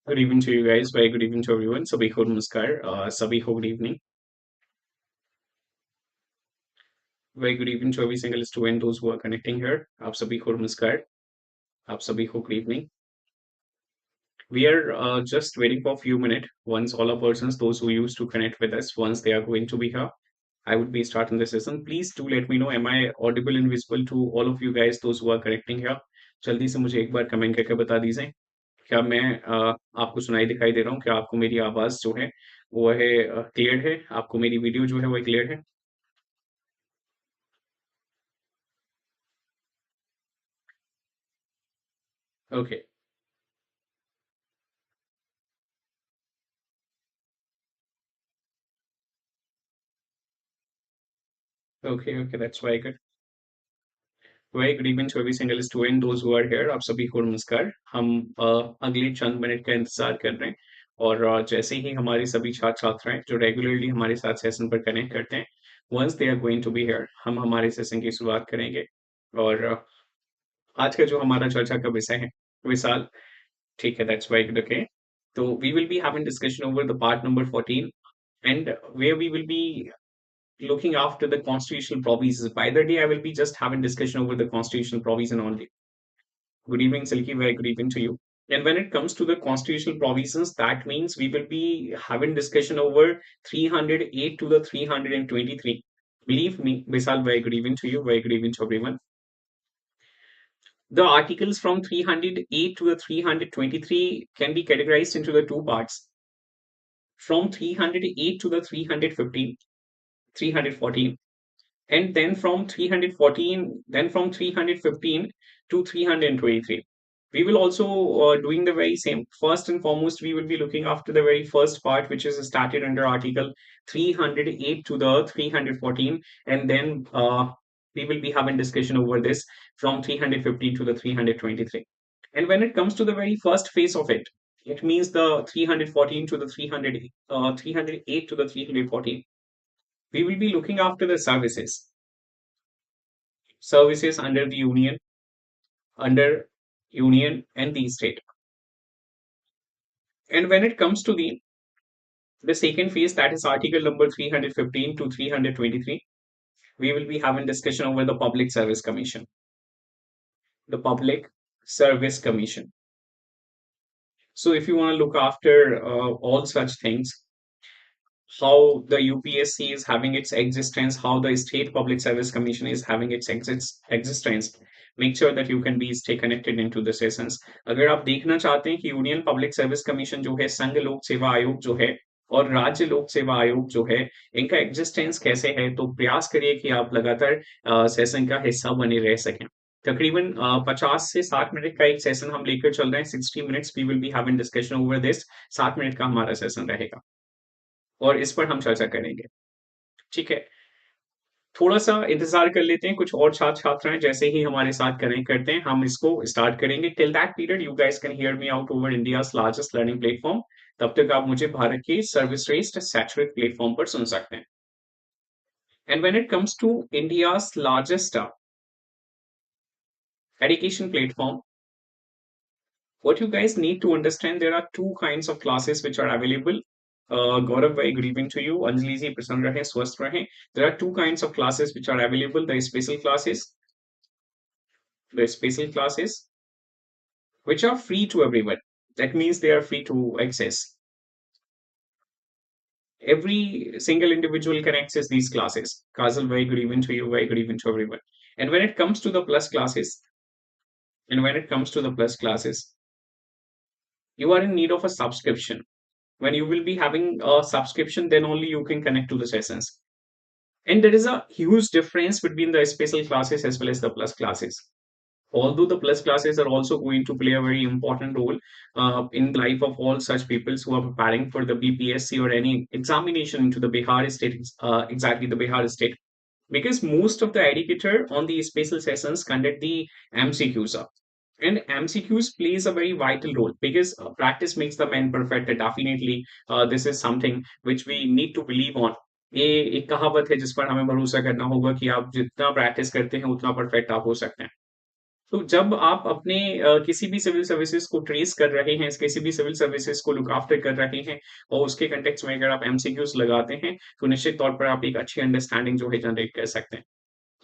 Good evening to you guys. Very good evening to everyone. सभी को नमस्कार. सभी को good evening. Very good evening to every single student those who are connecting here. आप सभी को नमस्कार. आप सभी को good evening. We are just waiting for a few minutes. Once all our persons, those who used to connect with us, once they are going to be here, I would be starting the session. Please do let me know. Am I audible and visible to all of you guys, those who are connecting here? जल्दी से मुझे एक बार comment करके बता दीजिए. क्या मैं आपको सुनाई दिखाई दे रहा हूँ? क्या आपको मेरी आवाज जो है वो है क्लियर है? आपको मेरी वीडियो जो है वो क्लियर है? Okay. Okay, that's very good. Very good evening to every single student, those who are here. आप सभी को नमस्कार. हम अगले चंद मिनट का इंतजार कर रहे हैं और जैसे ही हमारे सभी छात्र छात्राएं जो रेगुलरली हमारे साथ सेशन पर कनेक्ट करते हैं, once they are going to be here, हम हमारे सेशन की शुरुआत करेंगे और आज का जो हमारा चर्चा का विषय है विशाल. ठीक है, that's very good. Okay, so we will be having discussion over the part number 14 and where we will be looking after the constitutional provisions. By the day, I will be just having discussion over the constitutional provision only. Good evening, Silky. Very good evening to you. And when it comes to the constitutional provisions, that means we will be having discussion over 308 to the 323. Believe me, Vishal, very good evening to you. Very good evening to everyone. The articles from 308 to the 323 can be categorized into the two parts. From 308 to the 315, 314. And then from 314, then from 315 to 323. We will also doing the very same. First and foremost, we will be looking after the very first part, which is started under Article 308 to the 314, and then we will be having discussion over this from 315 to the 323. And when it comes to the very first phase of it, it means the 314 to the 308 to the 314. We will be looking after the services under union and the state. And when it comes to the second phase, that is article number 315 to 323, we will be having discussion over the public service commission. The public service commission. So if you want to look after all such things, how the UPSC is having its existence, how the State Public Service Commission is having its existence. Make sure that you can be stay connected into the sessions. अगर आप देखना चाहते हैं कि union public service commission जो है, संघ लोक सेवा आयोग जो है और राज्य लोक सेवा आयोग जो है, इनका एग्जिस्टेंस कैसे है, तो प्रयास करिए कि आप लगातार सेशन का हिस्सा बने रह सकें. तकरीबन 50 से 60 मिनट का एक सेशन हम लेकर चल रहे हैं. 60 minutes we will be having discussion over this. 60 minute का हमारा सेशन रहेगा और इस पर हम चर्चा करेंगे. ठीक है, थोड़ा सा इंतजार कर लेते हैं, कुछ और छात्र छात्राएं जैसे ही हमारे साथ कनेक्ट करते हैं हम इसको स्टार्ट करेंगे. Till that period you guys can hear me out over India's largest learning platform. तब तक आप मुझे भारत के सर्वश्रेष्ठ सैचुरेट प्लेटफॉर्म पर सुन सकते हैं. And when it comes to India's largest education platform, what you guys need to understand, there are two kinds of classes which are available. Gaurav, very good evening to you. Anjali ji, prasann rahe, swasth rahe. There are two kinds of classes which are available. The special classes which are free to everyone. That means they are free to access. Every single individual can access these classes. Kazal, very good evening to you. Very good evening to everyone. And when it comes to the plus classes, you are in need of a subscription. When you will be having a subscription, then only you can connect to the sessions. And there is a huge difference between the special classes as well as the plus classes. Although the plus classes are also going to play a very important role in the life of all such people who are preparing for the BPSC or any examination into the Bihar state, exactly the Bihar state. Because most of the educator on the special sessions conduct the MCQs. And MCQs plays a very vital role because practice makes the man perfect. Definitely, this is something which we need to believe on. ये एक कहावत है जिस पर हमें भरोसा करना होगा कि आप जितना प्रैक्टिस करते हैं उतना परफेक्ट आप हो सकते हैं. तो जब आप अपने किसी भी सिविल सर्विसेज को ट्रेस कर रहे हैं, किसी भी सिविल सर्विसेज को लुक आफ्टर कर रहे हैं और उसके कॉन्टेक्स्ट में अगर आप एमसीक्यूज लगाते हैं, तो निश्चित तौर पर आप एक अच्छी अंडरस्टैंडिंग जो है जनरेट कर सकते हैं।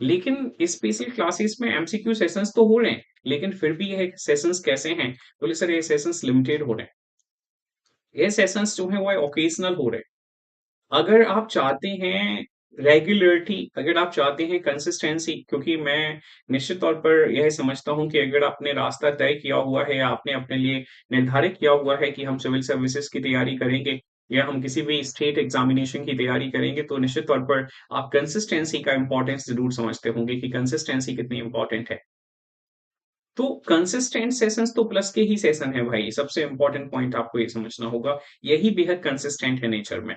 लेकिन स्पेशल क्लासेस में एमसीक्यू सेशंस तो हो रहे हैं, लेकिन फिर भी ये सेशंस कैसे हैं? बोले सर ये सेशंस लिमिटेड हो रहे हैं। ये सेशंस जो हैं वो ओकेजनल हो रहे हैं। अगर आप चाहते हैं रेगुलरिटी, अगर आप चाहते हैं कंसिस्टेंसी, क्योंकि मैं निश्चित तौर पर यह समझता हूं कि अगर आपने रास्ता तय किया हुआ है, आपने अपने लिए निर्धारित किया हुआ है कि हम सिविल सर्विसेज की तैयारी करेंगे या हम किसी भी स्टेट एग्जामिनेशन की तैयारी करेंगे, तो निश्चित तौर पर आप कंसिस्टेंसी का इंपॉर्टेंस जरूर समझते होंगे कि कंसिस्टेंसी कितनी इंपॉर्टेंट है। तो कंसिस्टेंट सेशंस तो प्लस के ही सेशन है भाई, सबसे इंपॉर्टेंट पॉइंट आपको ये समझना होगा, यही बेहद कंसिस्टेंट है नेचर में।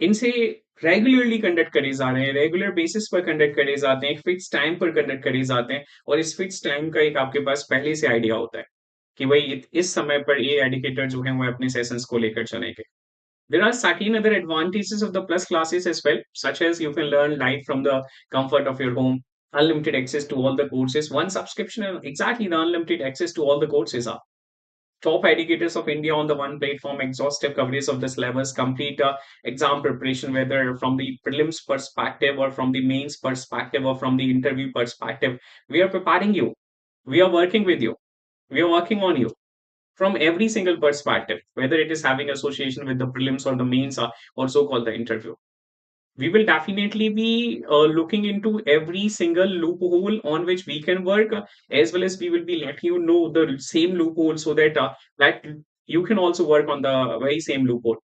इनसे रेगुलरली कंडक्ट करे जा रहे हैं, रेगुलर बेसिस पर कंडक्ट करे जाते हैं, फिक्स टाइम पर कंडक्ट करे जाते हैं और इस फिक्स टाइम का एक आपके पास पहले से आइडिया होता है कि भाई इस समय पर ये एडिकेटर जो है वो अपने सेशंस को लेकर चलेंगे। There are certain other advantages of the plus classes as well, such as you can learn live from the comfort of your home, unlimited access to all the courses, one subscription, and exactly the unlimited access to all the courses are. Top educators of India on the one platform, exhaustive coverage of the syllabus, complete exam preparation, whether from the prelims perspective or from the mains perspective or from the interview perspective. We are preparing you. We are working with you. We are working on you from every single perspective, whether it is having association with the prelims or the mains or so-called the interview. We will definitely be looking into every single loophole on which we can work, as well as we will be letting you know the same loophole so that you can also work on the very same loophole.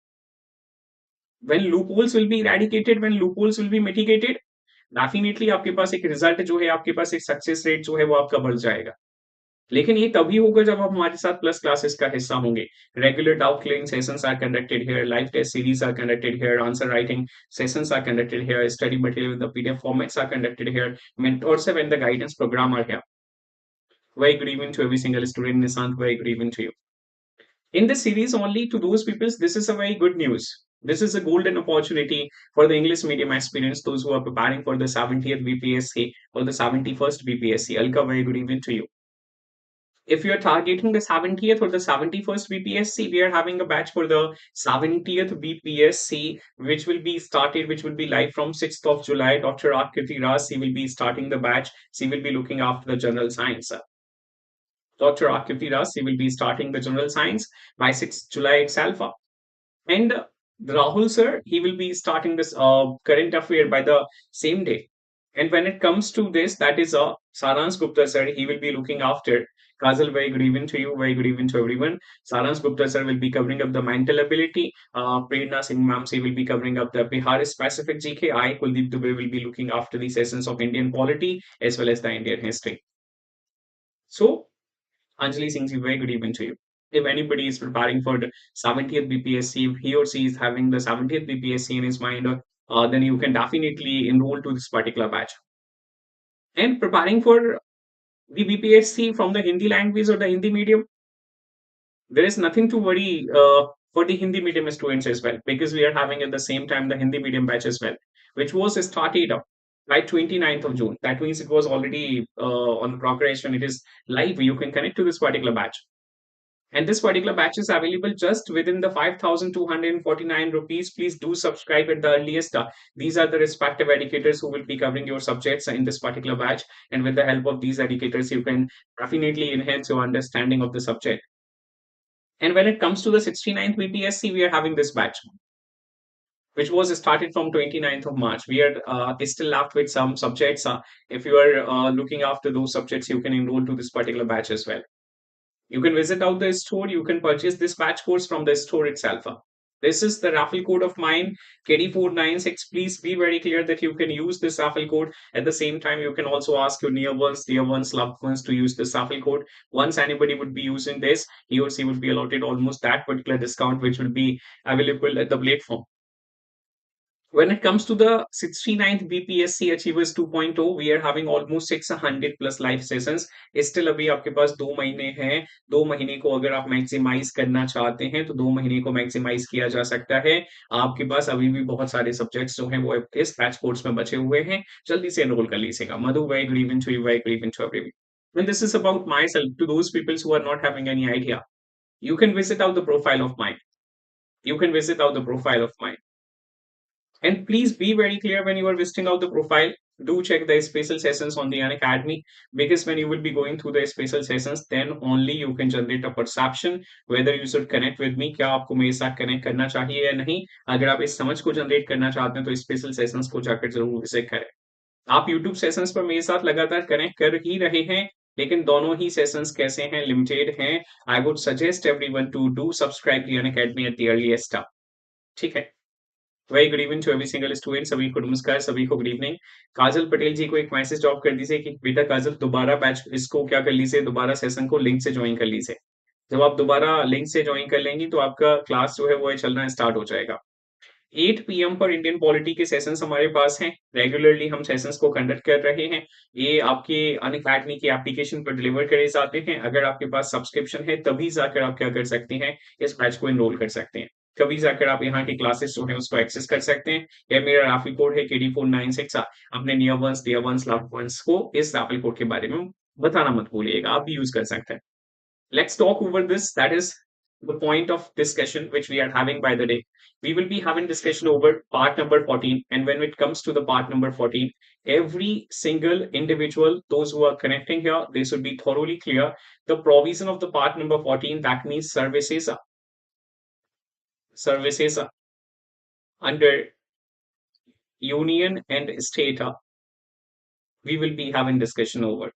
When loopholes will be eradicated, when loopholes will be mitigated, definitely आपके पास एक result जो है, आपके पास एक success rate जो है वो आपका बढ़ जाएगा। लेकिन ये तभी होगा जब आप हमारे साथ प्लस क्लासेस का हिस्सा होंगे। Regular doubt clearing sessions are conducted here, live test series are conducted here, answer writing sessions are conducted here, study material with the PDF formats are conducted here, mentorship and the guidance program are here. Very good evening to every single student. Nishant, very good evening to you. In this series, only to those people, this is a very good news. This is a golden opportunity for the English medium aspirants, those who are preparing for the 70th BPSC or the 71st BPSC. Alka, very good evening to you. If you're targeting the 70th or the 71st BPSC, we are having a batch for the 70th BPSC, which will be live from 6th of July. Dr. Akriti Ras, she will be starting the batch. She will be looking after the general science. Dr. Akriti Ras, she will be starting the general science by 6th July itself. And Rahul sir, he will be starting this current affair by the same day. And when it comes to this, that is Sarans Gupta sir, he will be looking after. Kazal, very good evening to you. Very good evening to everyone. Sarans Gupta sir will be covering up the mental ability. Prerna Singh ma'am, she will be covering up the Bihar specific GK. I, Kuldeep Dubey, will be looking after the sessions of Indian polity as well as the Indian history. So, Anjali Singh, very good evening to you. If anybody is preparing for the 70th BPSC, if he or she is having the 70th BPSC in his mind, then you can definitely enroll to this particular batch. And preparing for the BPSC from the Hindi language or the Hindi medium, there is nothing to worry for the Hindi medium students as well, because we are having at the same time the Hindi medium batch as well, which was started by 29th of June. That means it was already on progress when it is live. You can connect to this particular batch. And this particular batch is available just within the 5,249 rupees. Please do subscribe at the earliest. These are the respective educators who will be covering your subjects in this particular batch. And with the help of these educators, you can definitely enhance your understanding of the subject. And when it comes to the 69th BPSC, we are having this batch, which was started from 29th of March. We are still left with some subjects. If you are looking after those subjects, you can enroll to this particular batch as well. You can visit out the store. You can purchase this batch course from the store itself. This is the raffle code of mine, KD496. Please be very clear that you can use this raffle code. At the same time, you can also ask your near ones, dear ones, loved ones to use this raffle code. Once anybody would be using this, he or she would be allotted almost that particular discount, which will be available at the platform. When it comes to the 69th BPSC Achievers 2.0, we are having almost 600 plus live sessions. Still अभी आपके पास 2 महीने हैं. 2 महीने को अगर आप maximise करना चाहते हैं तो 2 महीने को मैक्सिमाइज किया जा सकता है. आपके पास अभी भी बहुत सारे सब्जेक्ट्स जो हैं वो इस बैच कोर्स में बचे हुए हैं. जल्दी से एनरोल कर लीजिएगा. Madhu, very good evening to you, very good evening to everyone. And this is about myself to those people who are not having any idea. You can visit out the profile of mine. You can visit out the profile of mine. And please be very clear when you are visiting out the profile. Do check the special sessions on the Academy, because when you will be going through the special sessions, then only you can generate a perception whether you should connect with me. क्या आपको मेरे साथ connect करना चाहिए या नहीं? अगर आप इस समझ को जनरेट करना चाहते हैं तो स्पेशल सेशंस को जाकर जरूर विजिट करें. आप YouTube सेशंस पर मेरे साथ लगातार कनेक्ट कर ही रहे हैं, लेकिन दोनों ही सेशंस कैसे हैं, लिमिटेड हैं. I would suggest everyone to do subscribe to academy at the earliest. ठीक है. Very good evening to every single student. सभी को नमस्कार, सभी को गुड इवनिंग. काजल पटेल जी को एक मैसेज ड्रॉप कर दीजिए कि बेटा काजल दोबारा बैच इसको क्या कर लीजिए, दोबारा सेशन को लिंक से ज्वाइन कर लीजिए. जब आप दोबारा लिंक से ज्वाइन कर लेंगी तो आपका क्लास जो है वो चलना स्टार्ट हो जाएगा. 8 पीएम पर इंडियन पॉलिटी के सेशंस हमारे पास हैं. रेगुलरली हम सेशंस को कंडक्ट कर रहे हैं. ये आपके अनअकैडमी की एप्लीकेशन पर डिलीवर करे जाते हैं. अगर आपके पास सब्सक्रिप्शन है तभी जाकर आप क्या कर सकते हैं, इस बैच को एनरोल कर सकते हैं. कभी जाकर आप यहाँ की क्लासेस जो है उसको एक्सेस कर सकते हैं. या मेरा राफी कोड है KD496. अपने near ones dear ones loved ones को इस राफी कोड के बारे में बताना मत भूलिएगा, आप भी यूज कर सकते हैं. Let's talk over this. That is the point of discussion which we are having by the day. We will be having discussion over part number 14. And when it comes to the part number 14, every single individual, those who are connecting here, they should be thoroughly clear. The provision of the part number 14, that means services under union and state, we will be having discussion over.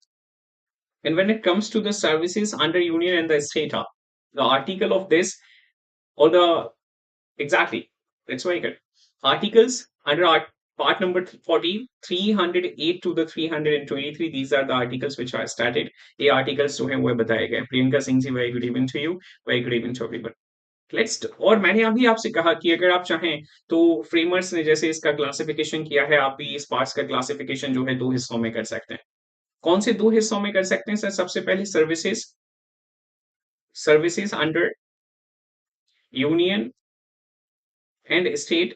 And when it comes to the services under union and the state, the article of this or the exactly, that's very good. Articles under part number 14, 308 to the 323, these are the articles which are started. ये articles जो हैं वो बताए गए. Priyanka Singh ji, very good evening to you, very good evening to everyone. Let's, और मैंने अभी आपसे कहा कि अगर आप चाहें तो फ्रेमर्स ने जैसे इसका क्लासिफिकेशन किया है, आप भी इस पार्ट्स का क्लासिफिकेशन जो है दो हिस्सों में कर सकते हैं. कौन से दो हिस्सों में कर सकते हैं सर? सबसे पहले services under union and state,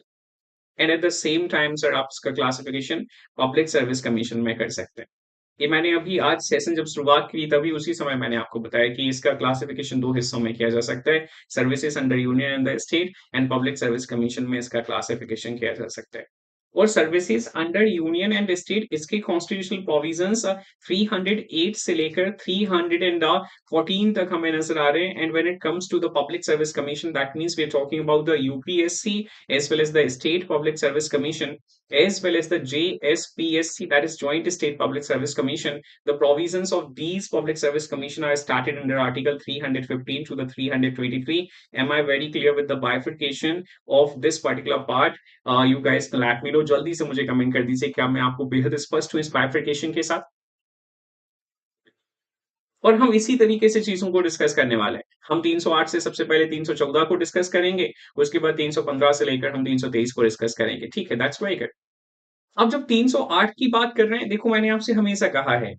and at the same time sir आप इसका क्लासिफिकेशन पब्लिक सर्विस कमीशन में कर सकते हैं. ये मैंने अभी आज सेशन जब शुरुआत की तभी उसी समय मैंने आपको बताया कि इसका क्लासिफिकेशन दो हिस्सों में किया जा सकता है. Services under union and the state and public service commission में इसका क्लासिफिकेशन किया जा सकता है. और services under union and state, इसके कॉन्स्टिट्यूशनल प्रोविजंस 308 से लेकर 314 तक हमें नजर आ रहे हैं. And when it comes to the public service commission, that means we are talking about the UPSC as well as the state public service commission as well as the JSPSC, that is joint state public service commission. The provisions of these public service commission are started under article 315 to the 323. Am I very clear with the bifurcation of this particular part? You guys let me know. जल्दी से मुझे comment कर दीजिए क्या मैं आपको बेहद स्पष्ट हूं इस बाइफिकेशन के साथ. और हम इसी तरीके से चीजों को डिस्कस करने वाले हैं. हम 308 से सबसे पहले 314 को डिस्कस करेंगे, उसके बाद 315 से लेकर हम 323 को डिस्कस करेंगे. ठीक है, दैट्स वेरी गुड. अब जब 308 की बात कर रहे हैं, देखो मैंने आपसे हमेशा कहा है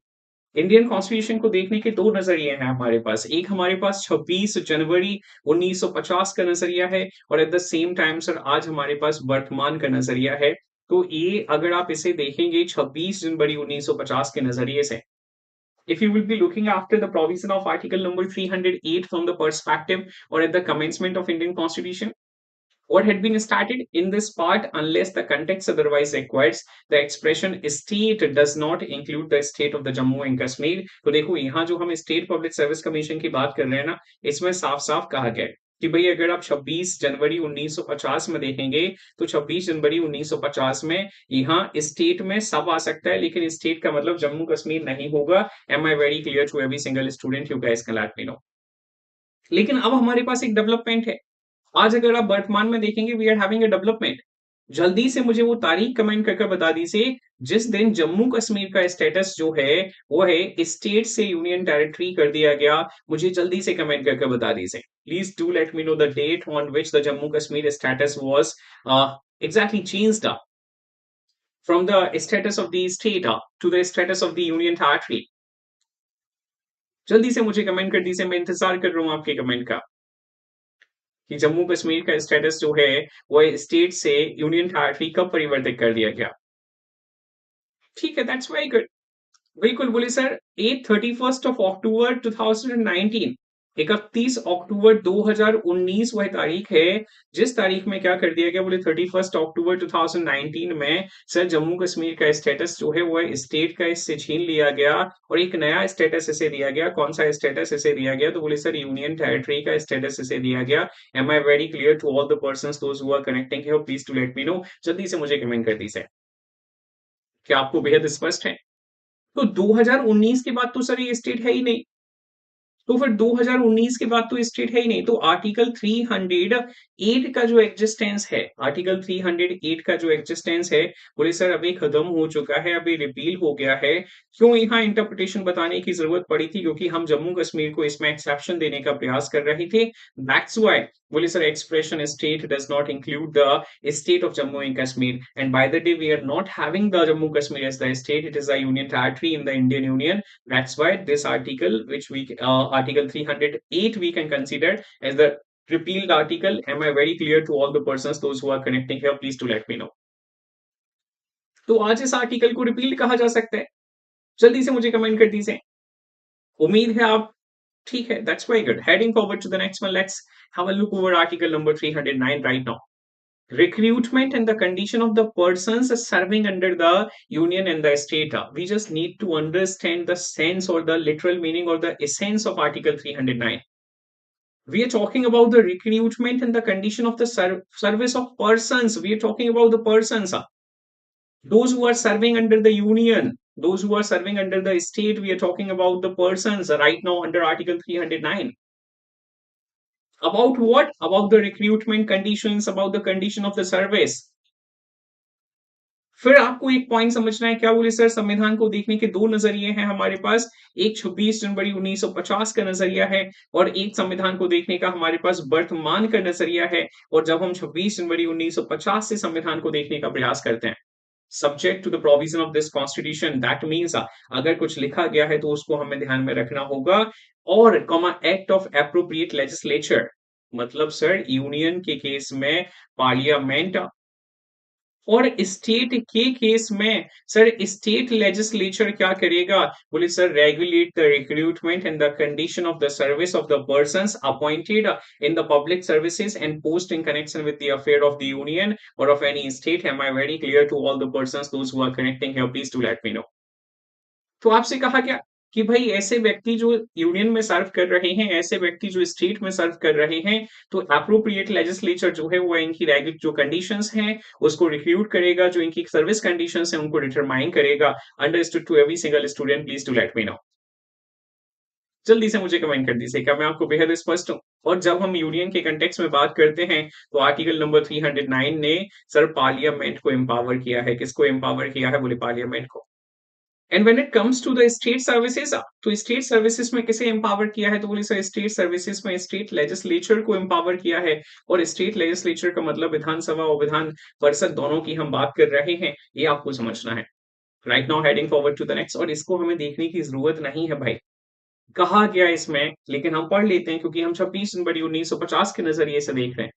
इंडियन कॉन्स्टिट्यूशन को देखने के दो नजरिए हैं हमारे पास. एक हमारे पास 26 जनवरी 1950 का नजरिया है, और at the same time sir आज हमारे पास वर्तमान का नजरिया है. तो ये अगर आप इसे देखेंगे 26 जनवरी 1950 के नजरिए से, if you will be looking after the provision of article number 308 from the perspective or at the commencement of Indian constitution, what had been started in this part, unless the context otherwise requires, the expression state does not include the state of the Jammu and Kashmir. तो देखो यहाँ जो हम state public service commission की बात कर रहे हैं ना, इसमें साफ साफ कहा गया है कि भाई अगर आप 26 जनवरी 1950 में देखेंगे तो 26 जनवरी 1950 में यहाँ स्टेट में सब आ सकता है, लेकिन स्टेट का मतलब जम्मू कश्मीर नहीं होगा. Am I very clear to every single student? You guys can let me know. लेकिन अब हमारे पास एक डेवलपमेंट है. आज अगर आप वर्तमान में देखेंगे, we are having a development. जल्दी से मुझे वो तारीख कमेंट करके बता दीजिए जिस दिन जम्मू कश्मीर का स्टेटस जो है वो है स्टेट से यूनियन टेरिटरी कर दिया गया. मुझे जल्दी से कमेंट करके बता दीजिए. Please do let me know the date on which the Jammu Kashmir status was exactly changed from the status of the state to the status of the union territory. जल्दी से मुझे कमेंट कर दीजिए, मैं इंतजार कर रहा हूं आपके कमेंट का कि जम्मू कश्मीर का स्टेटस जो है वो स्टेट से यूनियन टेरिटरी कब परिवर्तित कर दिया गया. ठीक है, दैट्स वेरी गुड. बिल्कुल बोले सर। ए 31 अक्टूबर 2019, 31 अक्टूबर 2019 वह तारीख है जिस तारीख में क्या कर दिया गया, बोले 31 अक्टूबर 2019 में सर जम्मू कश्मीर का स्टेटस जो है वो स्टेट का इससे छीन लिया गया और एक नया स्टेटस इसे दिया गया। कौन सा स्टेटस इसे दिया गया, तो बोले सर यूनियन टेरिटरी का स्टेटस इसे दिया गया। Am I very clear to all the person those who are connecting here, please to let me know. जल्दी से मुझे कमेंट कर दीजिए, क्या आपको बेहद स्पष्ट है? तो 2019 के बाद तो सर ये स्टेट है ही नहीं। तो फिर 2019 के बाद तो स्टेट है ही नहीं। तो आर्टिकल 308 का जो एग्जिस्टेंस है, आर्टिकल 308 का जो एग्जिस्टेंस है, बोले सर अभी खत्म हो चुका है, अभी रिपील हो गया है। क्यों यहाँ इंटरप्रिटेशन बताने की जरूरत पड़ी थी? क्योंकि हम जम्मू कश्मीर को इसमें एक्सेप्शन देने का प्रयास कर रहे थे। दैट्स व्हाई बोले sir expression state does not include the state of Jammu and Kashmir, and by the day we are not having the Jammu Kashmir as the state, it is a union territory in the Indian Union. That's why this article, which we article 308 we can consider as the repealed article. Am I very clear to all the persons those who are connecting here? Please to let me know. तो आज इस article को repeal कहा जा सकता है? जल्दी से मुझे कमेंट कर दीजिए। उम्मीद है आप ठीक है। That's very good. Heading forward to the next one, let's have a look over article number 309 right now. Recruitment and the condition of the persons serving under the union and the state. We just need to understand the sense or the literal meaning or the essence of article 309. We are talking about the recruitment and the condition of the service of persons. We are talking about the persons, those who are serving under the union, those who are serving under the state. We are talking about the persons right now under article 309. About what? About the recruitment conditions, about the condition of the service. फिर आपको एक point समझना है, क्या बोले sir? संविधान को देखने के दो नजरिए हैं हमारे पास। एक 26 जनवरी 1950 का नजरिया है और एक संविधान को देखने का हमारे पास वर्तमान का नजरिया है। और जब हम 26 जनवरी 1950 से संविधान को देखने का प्रयास करते हैं, subject to the provision of this constitution, that means अगर कुछ लिखा गया है तो उसको हमें ध्यान में रखना होगा। और comma act of appropriate legislature, मतलब सर यूनियन के केस में पार्लियामेंट और स्टेट के केस में सर स्टेट लेजिस्लेचर क्या करेगा? बोले sir regulate the recruitment and the condition of the service of the persons appointed in the public services and post in connection with the affair of the union और of any state. Am I very clear to all the persons those who are connecting here? Please to let me know. तो आपसे कहा गया कि भाई ऐसे व्यक्ति जो यूनियन में सर्व कर रहे हैं, ऐसे व्यक्ति जो स्टेट में सर्व कर रहे हैं, तो एप्रोप्रिएट लेजिस्लेचर जो है वो इनकी रेगुलर जो कंडीशंस हैं उसको रिक्रूट करेगा, जो इनकी सर्विस कंडीशंस हैं उनको डिटरमाइन करेगा। Understood to every single student? Please to let me know. जल्दी से मुझे कमेंट कर दीजिए, क्या मैं आपको बेहद स्पष्ट हूँ? और जब हम यूनियन के कंटेक्स्ट में बात करते हैं तो आर्टिकल नंबर 309 ने सर पार्लियामेंट को एम्पावर किया है। किसको एम्पावर किया है? बोले पार्लियामेंट को। And when it comes to the state services, तो स्टेट सर्विसेज में किसे एम्पावर किया है? तो बोले सर स्टेट सर्विसेज में स्टेट लेजिस्लेचर को एम्पावर किया है। और स्टेट लेजिस्लेचर का मतलब विधानसभा और विधान परिषद दोनों की हम बात कर रहे हैं, ये आपको समझना है। Right now heading forward to the next, और इसको हमें देखने की जरूरत नहीं है भाई, कहा गया इसमें, लेकिन हम पढ़ लेते हैं क्योंकि हम 26 जनवरी 1950 के नजरिए से देख रहे हैं।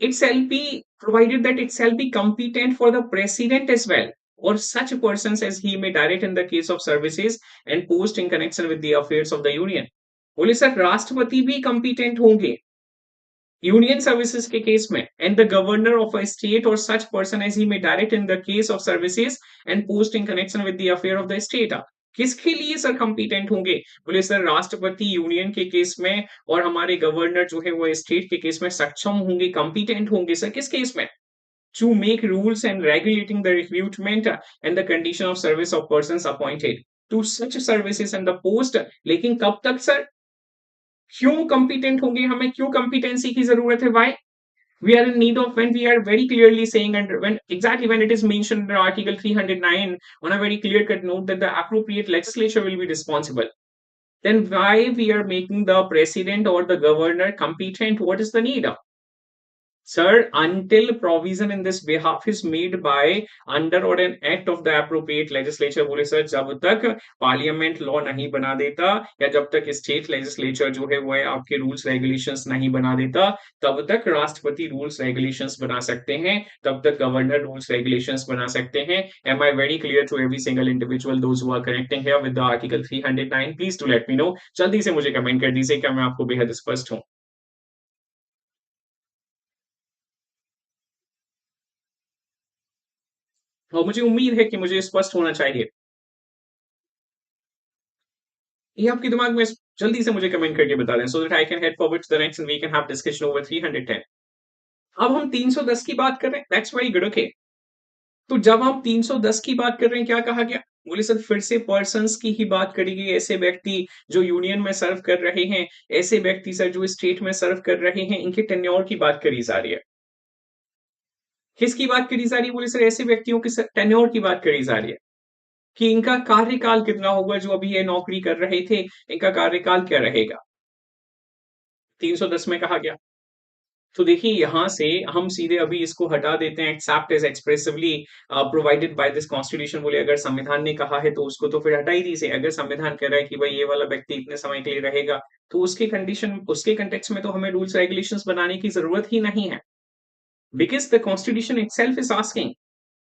It shall be provided that it shall be competent for the president as well, or such persons as he may direct in the case of services and post in connection with the affairs of the union. बोले sir राष्ट्रपति भी competent होंगे union services के case में, and the governor of a state और such person as he may direct in the case of services and post in connection with the affair of the state. किसके लिए sir competent होंगे? बोले sir राष्ट्रपति union के case में और हमारे गवर्नर जो है वो स्टेट के केस में सक्षम होंगे, कंपिटेंट होंगे। सर किस केस में? To make rules and regulating the recruitment and the condition of service of person appointed to such services and the post. लेकिन कब तक सर? क्यों कंपिटेंट होंगे? हमें क्यों कंपिटेंसी की जरूरत है? Why we are in need of, when we are very clearly saying, and when exactly when it is mentioned under article 309 on a very clear cut note that the appropriate legislature will be responsible, then why we are making the president or the governor competent? What is the need of? Sir, until provision in this behalf is made by under or an act of the appropriate legislature, बोले sir जब तक parliament law नहीं बना देता या जब तक state legislature जो है वो है आपके रूल्स रेगुलेशंस नहीं बना देता, तब तक राष्ट्रपति रूल्स रेगुलेशंस बना सकते हैं, तब तक गवर्नर रूल्स रेगुलेशंस बना सकते हैं. Am I very clear to every single individual those who are connecting here with the article 309? Please do let me know. जल्दी से मुझे कमेंट कर दीजिए क्या मैं आपको बेहद स्पष्ट हूँ. और मुझे उम्मीद है कि मुझे स्पष्ट होना चाहिए. ये आपके दिमाग में जल्दी से मुझे कमेंट करके बता दें, so that I can head forward to the next and we can have discussion over 310. अब हम 310 की बात कर रहे हैं, दैट्स वेरी गुड. ओके, तो जब हम 310 की बात कर रहे हैं, क्या कहा गया? बोले सर फिर से पर्सन्स की ही बात करी गई, ऐसे व्यक्ति जो यूनियन में सर्व कर रहे हैं, ऐसे व्यक्ति सर जो स्टेट में सर्व कर रहे हैं, इनके टेन्योर की बात करी जा रही है. किसकी बात करी जा रही है? बोले सर ऐसे व्यक्तियों के टेन्योर की बात करी जा रही है कि इनका कार्यकाल कितना होगा, जो अभी ये नौकरी कर रहे थे, इनका कार्यकाल क्या रहेगा, 310 में कहा गया. तो देखिए यहां से हम सीधे अभी इसको हटा देते हैं, except is expressively provided by this constitution. बोले अगर संविधान ने कहा है तो उसको तो फिर हटा ही दीजिए. अगर संविधान कह रहा है कि भाई ये वाला व्यक्ति इतने समय के लिए रहेगा, तो उसके कंडीशन, उसके कंटेक्स्ट में तो हमें रूल्स रेगुलेशंस बनाने की जरूरत ही नहीं है, because the constitution itself is asking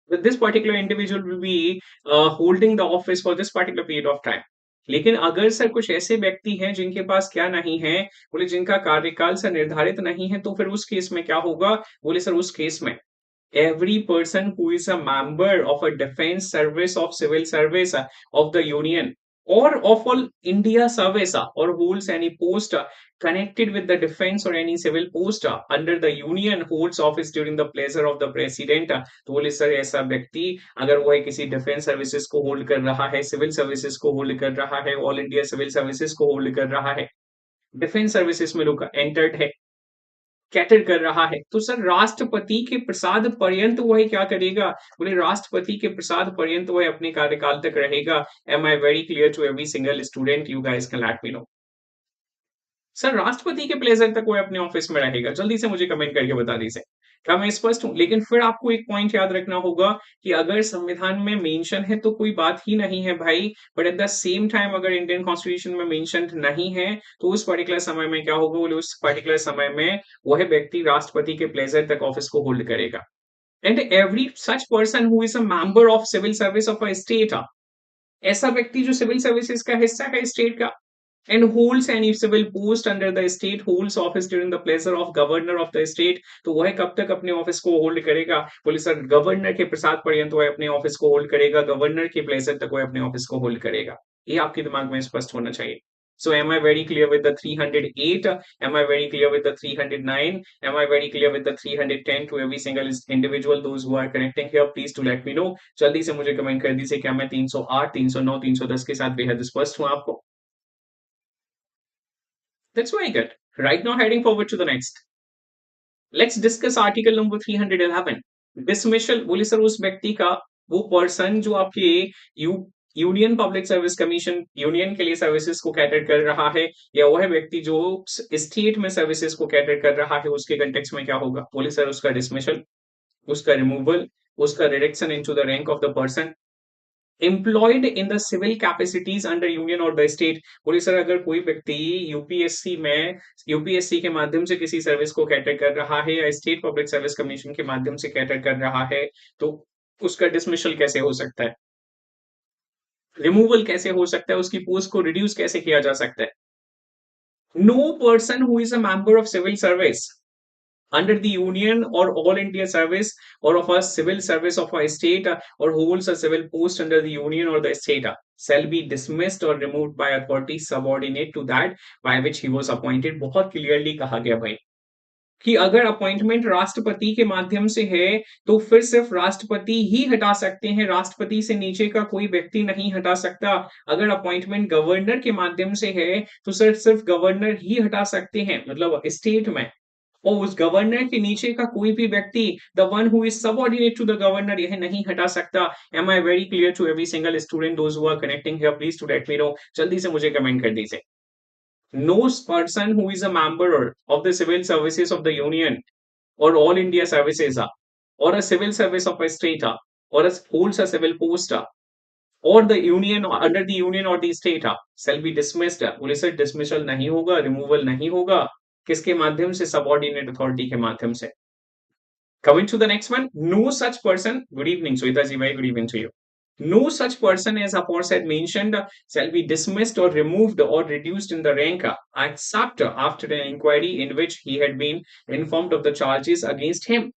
that this particular individual will be holding the office for this particular period of time. लेकिन अगर सर कुछ ऐसे व्यक्ति हैं जिनके पास क्या नहीं है, बोले जिनका कार्यकाल सर निर्धारित नहीं है, तो फिर उस केस में क्या होगा? बोले सर उस केस में every person who is a member of a defense service of civil service of the union or of all India service or holds any post connected with the defense or any civil post under the union holds office during the pleasure of the president. तो बोले sir ऐसा व्यक्ति अगर वो किसी defence services को hold कर रहा है, सिविल सर्विसेज को होल्ड कर रहा है, ऑल इंडिया सिविल सर्विसेज को होल्ड कर रहा है, डिफेंस सर्विसेज में लोग एंटर्ड है, कैटर कर रहा है, तो सर राष्ट्रपति के प्रसाद पर्यंत वह क्या करेगा? बोले राष्ट्रपति के प्रसाद पर्यंत वह अपने कार्यकाल तक रहेगा. Am I very clear to every single student? You guys can let me know. Sir राष्ट्रपति के प्लेजर तक वो अपने ऑफिस में रहेगा, जल्दी से मुझे कमेंट करके बता दीजिए क्या मैं स्पष्ट हूं. लेकिन फिर आपको एक पॉइंट याद रखना होगा कि अगर संविधान में मेंशन है तो कोई बात ही नहीं है भाई, but at the same time अगर इंडियन कॉन्स्टिट्यूशन में मेंशन नहीं है, तो उस पर्टिकुलर समय में क्या होगा? बोले उस पर्टिकुलर समय में वह व्यक्ति राष्ट्रपति के प्लेजर तक ऑफिस को होल्ड करेगा. And every such person who is a member of civil service of a state, ऐसा व्यक्ति जो सिविल सर्विसेज का हिस्सा है स्टेट का, and holds any civil post under the state holds office during the pleasure of governor of the state. तो वह कब तक अपने ऑफिस को होल्ड करेगा? बोले सर गवर्नर के प्रसाद पर्यंत वह अपने ऑफिस को होल्ड करेगा, गवर्नर के प्लेजर तक वह अपने ऑफिस को होल्ड करेगा. ये आपके दिमाग में स्पष्ट होना चाहिए. So am I very clear with the 308? Am I very clear with the 309? Am I very clear with the 310 to every single individual those who are connecting here? Please to let me know. जल्दी से मुझे comment कर दीजिए क्या मैं 308, 309, 310 के साथ बेहद स्पष्ट हूँ आपको. That's very good. Right now, heading forward to the next. Let's discuss article number 311. Dismissal. बोले सर उस व्यक्ति का, वो पर्सन जो आपके you union public service commission union के लिए सर्विसेज को कैटर कर रहा है, या वह व्यक्ति जो स्टेट में सर्विसेज को कैटर कर रहा है, उसके कंटेक्स्ट में क्या होगा? बोले सर उसका डिसमिशल, उसका रिमूवल, उसका reduction into the rank of the person employed in the civil capacities under union और द स्टेट. बोले सर अगर कोई व्यक्ति यूपीएससी में यूपीएससी के माध्यम से किसी सर्विस को कैटर कर रहा है, या स्टेट पब्लिक सर्विस कमीशन के माध्यम से कैटर कर रहा है, तो उसका डिसमिशल कैसे हो सकता है, रिमूवल कैसे हो सकता है, उसकी पोस्ट को रिड्यूस कैसे किया जा सकता है? No person who is a member of civil service under the union or all India service or of a civil service of a state or holds a civil post under the union or the state shall be dismissed or removed by authority subordinate to that by which he was appointed. बहुत clearly कहा गया भाई कि अगर appointment राष्ट्रपति के माध्यम से है, तो फिर सिर्फ राष्ट्रपति ही हटा सकते हैं, राष्ट्रपति से नीचे का कोई व्यक्ति नहीं हटा सकता. अगर अपॉइंटमेंट गवर्नर के माध्यम से है, तो सिर्फ गवर्नर ही हटा सकते हैं, मतलब स्टेट में, और उस गवर्नर के नीचे का कोई भी व्यक्ति, the one who is subordinate to the governor, यह नहीं हटा सकता. Am I very clear to every single student those who are connecting here? Please to let me know. जल्दी से मुझे कमेंट कर दीजिए. No person who is a member of the civil services of the union or all India services or a civil service of a state or a holds a civil post or the union or under the union or the state shall be dismissed बोले sir dismissal नहीं होगा, removal नहीं होगा, किसके माध्यम से? subordinate authority के माध्यम से. Coming to the next one, no such person. Good evening, Sweta ji. Very good evening to you. No such person as aforesaid mentioned shall be dismissed or removed or reduced in the rank except after an inquiry in which he had been informed of the charges against him.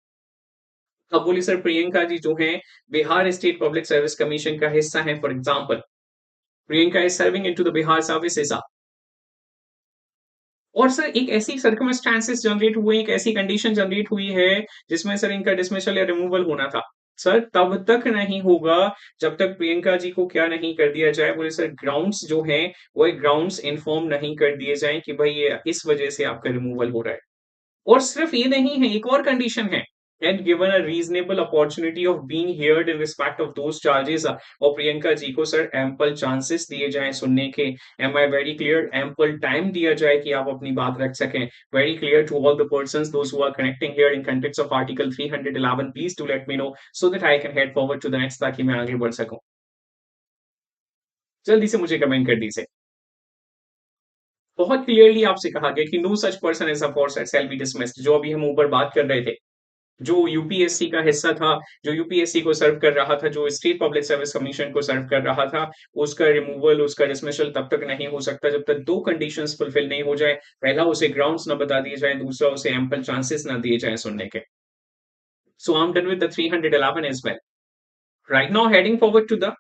अब बोली sir Priyanka ji जो हैं Bihar state public service commission का हिस्सा है for example Priyanka is serving into the Bihar services और sir एक ऐसी सर्कमस्टांसेस जनरेट हुए एक ऐसी कंडीशन जनरेट हुई है जिसमें सर इनका डिसमिसल या रिमूवल होना था सर तब तक नहीं होगा जब तक प्रियंका जी को क्या नहीं कर दिया जाए बोले सर ग्राउंड्स जो हैं वो ग्राउंड्स इन्फॉर्म नहीं कर दिए जाएं कि भाई ये इस वजह से आपका रिमूवल हो रहा है और सिर्फ ये नहीं है एक और कंडीशन है and given a reasonable opportunity of being heard in respect of those charges और प्रियंका जी को सर ample chances दिए जाएं सुनने के am I very clear ample time दिया जाए कि आप अपनी बात रख सकें very clear to all the persons those who are connecting here in context of article 311 please do let me know so that I can head forward to the next ताकि मैं आगे बढ़ सकूं जल्दी से मुझे कमेंट कर दीजिए बहुत क्लियरली आपसे कहा गया कि no such person as a force shall be dismissed जो अभी हम ऊपर बात कर रहे थे जो यूपीएससी का हिस्सा था जो यूपीएससी को सर्व कर रहा था जो स्टेट पब्लिक सर्विस कमीशन को सर्व कर रहा था उसका रिमूवल उसका डिसमिसल तब तक नहीं हो सकता जब तक दो कंडीशंस फुलफिल नहीं हो जाए पहला उसे ग्राउंड्स ना बता दिए जाए दूसरा उसे एम्पल चांसेस ना दिए जाए सुनने के so I am done with the 311 as well right now heading forward to the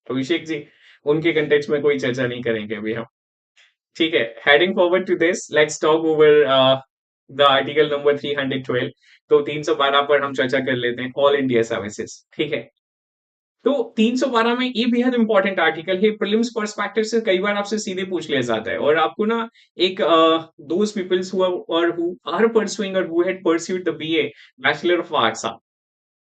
Abhishek ji उनके कंटेक्स्ट में कोई चर्चा नहीं करेंगे अभी हम ठीक है heading forward to this let's talk over the article number 312 तो 312 पर हम चर्चा कर लेते हैं ऑल इंडिया सर्विसेज ठीक है तो 312 में ये बेहद इंपॉर्टेंट आर्टिकल है प्रीलिम्स पर्सपेक्टिव से कई बार आपसे सीधे पूछ लिया जाता है और आपको ना एक those peoples who are pursuing और who had pursued the BA bachelor of arts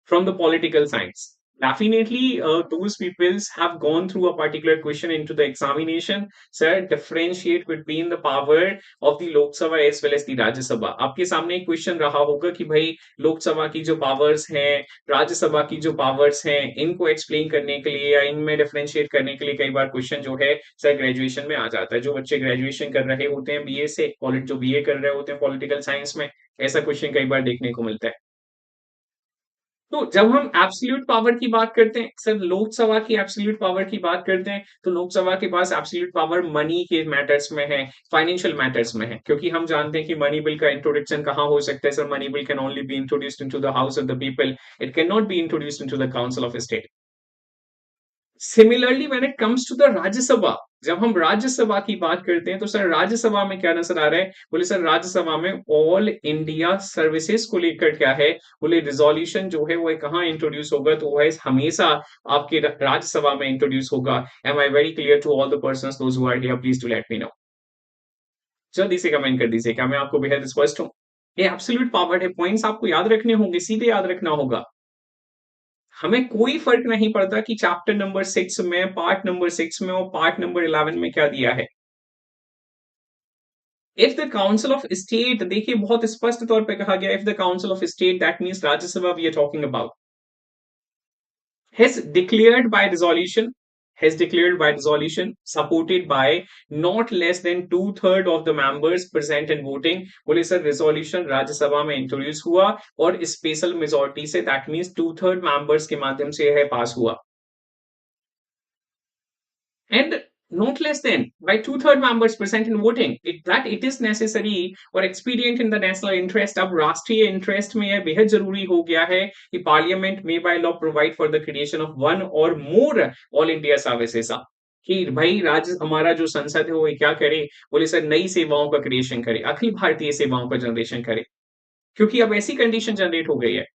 from the political science. Definitely, those peoples have gone through a particular question into the examination. Sir, differentiate between the power of the Lok Sabha as well as the Rajya Sabha. आपके सामने एक question रहा होगा कि भाई लोकसभा की जो powers हैं राज्यसभा की जो पावर्स हैं इनको एक्सप्लेन करने के लिए या इनमें डिफरेंशिएट करने के लिए कई बार क्वेश्चन जो है सर ग्रेजुएशन में आ जाता है जो बच्चे ग्रेजुएशन कर रहे होते हैं बीए से जो बीए कर रहे होते हैं पॉलिटिकल साइंस में ऐसा क्वेश्चन कई बार देखने को मिलता है तो जब हम एब्सोल्यूट पावर की बात करते हैं सर लोकसभा की एब्सोल्यूट पावर की बात करते हैं तो लोकसभा के पास एब्सोल्यूट पावर मनी के मैटर्स में है फाइनेंशियल मैटर्स में है क्योंकि हम जानते हैं कि मनी बिल का इंट्रोडक्शन कहाँ हो सकता है sir money bill can only be introduced into the house of the people it can not be introduced into the council of state similarly when it comes to the Rajya Sabha जब हम राज्यसभा की बात करते हैं तो सर राज्यसभा में क्या नजर आ रहा है बोले सर राज्यसभा में ऑल इंडिया सर्विसेज को लेकर क्या है बोले रिजोल्यूशन जो है वो कहाँ इंट्रोड्यूस होगा तो वह हमेशा आपके राज्यसभा में इंट्रोड्यूस होगा am I very clear to all the persons those who are here please to let me know जल्दी से कमेंट कर दीजिए क्या मैं आपको बेहद स्पष्ट हूँ ये एब्सोल्यूट पावर है पॉइंट्स आपको याद रखने होंगे सीधे याद रखना होगा हमें कोई फर्क नहीं पड़ता कि चैप्टर नंबर 6 में पार्ट नंबर 6 में और पार्ट नंबर 11 में क्या दिया है if the council of state देखिए बहुत स्पष्ट तौर पे कहा गया if the council of state that means Rajya Sabha we are talking about has declared by resolution has declared by resolution supported by not less than two-third of the members present and voting बोले sir resolution Rajya Sabha में introduce हुआ और special majority say that means to-third members के माध्यम से यह पास हुआ and not less than by two-third members present in voting that it is necessary or expedient in the national interest अब राष्ट्रीय इंटरेस्ट में यह बेहद जरूरी हो गया है कि पार्लियामेंट में by law provide for the creation of one और मोर ऑल इंडिया सर्विसेज कि भाई राज्य हमारा जो संसद है वो क्या करे बोले सर नई सेवाओं का क्रिएशन करे अखिल भारतीय सेवाओं का जनरेशन करे क्योंकि अब ऐसी कंडीशन जनरेट हो गई है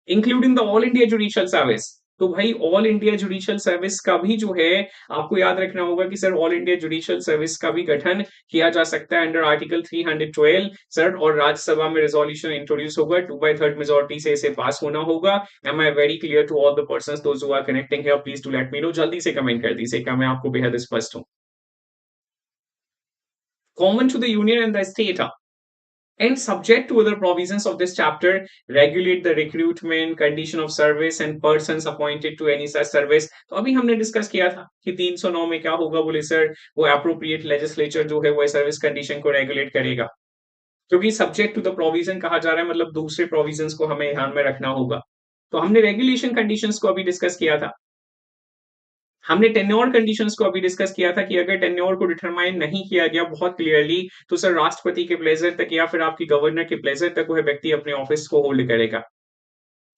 including the all India judicial service तो भाई ऑल इंडिया जुडिशियल सर्विस का भी जो है आपको याद रखना होगा कि sir all India judicial service का भी गठन किया जा सकता है अंडर आर्टिकल 312 सर और राज्यसभा में रेजोल्यूशन इंट्रोड्यूस होगा 2/3 मेजोरिटी से इसे पास होना होगा am I very clear to all the persons those who are connecting here please to let me know जल्दी से कमेंट कर दीजिए क्या मैं आपको बेहद स्पष्ट हूं common to the union and the state, and subject to other provisions of this chapter, regulate the recruitment, condition of service and persons appointed to any such service. तो अभी हमने डिस्कस किया था कि 309 में क्या होगा, बोले सर वो अप्रोप्रिएट लेजिस्लेचर जो है वो सर्विस कंडीशन को रेगुलेट करेगा, क्योंकि सब्जेक्ट टू द प्रोविजन कहा जा रहा है, मतलब दूसरे प्रोविजंस को हमें ध्यान में रखना होगा। तो हमने रेगुलेशन कंडीशंस को अभी डिस्कस किया था। हमने टेन्योर कंडीशंस को अभी डिस्कस किया था कि अगर टेन्योर को डिटरमाइन नहीं किया गया बहुत क्लियरली, तो सर राष्ट्रपति के प्लेजर तक या फिर आपकी गवर्नर के प्लेजर तक वह व्यक्ति अपने ऑफिस को होल्ड करेगा।